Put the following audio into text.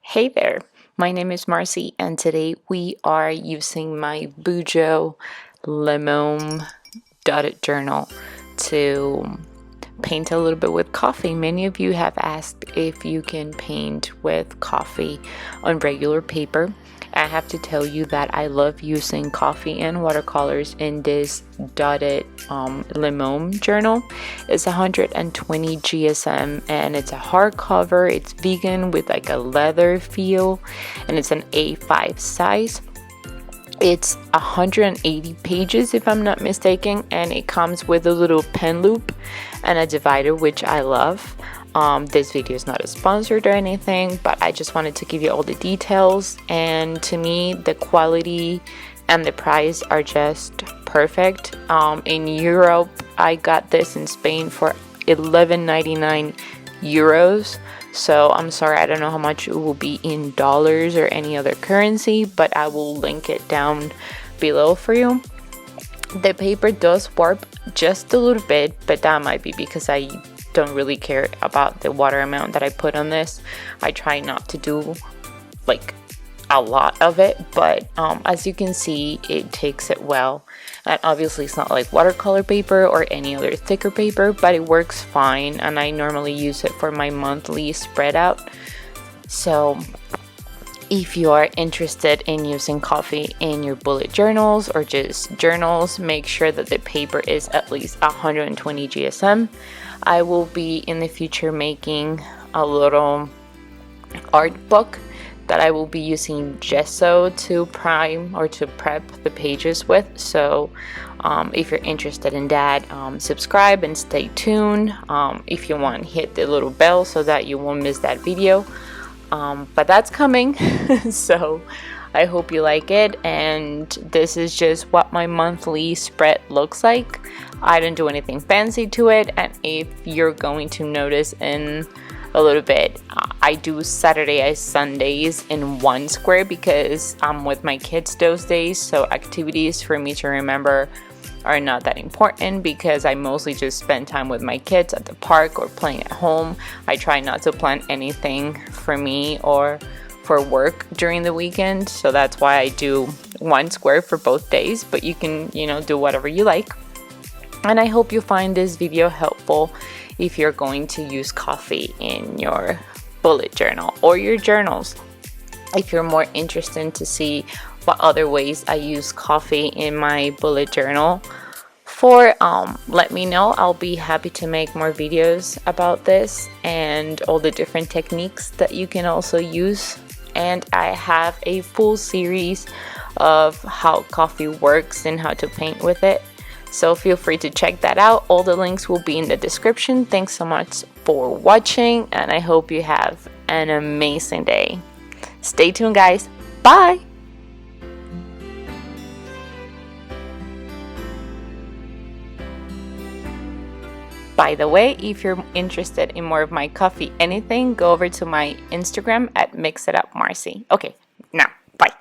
Hey there, my name is Marcy and today we are using my Bujo lemome dotted journal to paint a little bit with coffee. Many of you have asked if you can paint with coffee on regular paper. I have to tell you that I love using coffee and watercolors in this dotted lemome journal. It's 120 GSM and it's a hardcover. It's vegan with like a leather feel and it's an A5 size. It's 180 pages if I'm not mistaken, and it comes with a little pen loop and a divider, which I love. This video is not sponsored or anything, but I just wanted to give you all the details, and to me the quality and the price are just perfect. In Europe I got this in Spain for 11.99 euros. So I'm sorry, I don't know how much it will be in dollars or any other currency, but I will link it down below for you. The paper does warp just a little bit, but that might be because I don't really care about the water amount that I put on this. I try not to do like a lot of it, but as you can see, it takes it well. And obviously it's not like watercolor paper or any other thicker paper, but it works fine, and I normally use it for my monthly spread out. So if you are interested in using coffee in your bullet journals or just journals, make sure that the paper is at least 120 GSM. I will be in the future making a little art book that I will be using gesso to prime or to prep the pages with. So if you're interested in that, subscribe and stay tuned. If you want, hit the little bell so that you won't miss that video. But that's coming. So I hope you like it, and this is just what my monthly spread looks like. I don't do anything fancy to it, and if you're going to notice in a little bit, I do Saturday and Sundays in one square because I'm with my kids those days, so activities for me to remember are not that important because I mostly just spend time with my kids at the park or playing at home. I try not to plan anything for me or for work during the weekend, so that's why I do one square for both days, but you can, do whatever you like. And I hope you find this video helpful if you're going to use coffee in your bullet journal or your journals. If you're more interested to see what other ways I use coffee in my bullet journal let me know. I'll be happy to make more videos about this and all the different techniques that you can also use. And I have a full series of how coffee works and how to paint with it. So feel free to check that out. All the links will be in the description. Thanks so much for watching, and I hope you have an amazing day. Stay tuned, guys. Bye! By the way, if you're interested in more of my coffee anything, go over to my Instagram at mixitupmarcy. Okay, now, bye.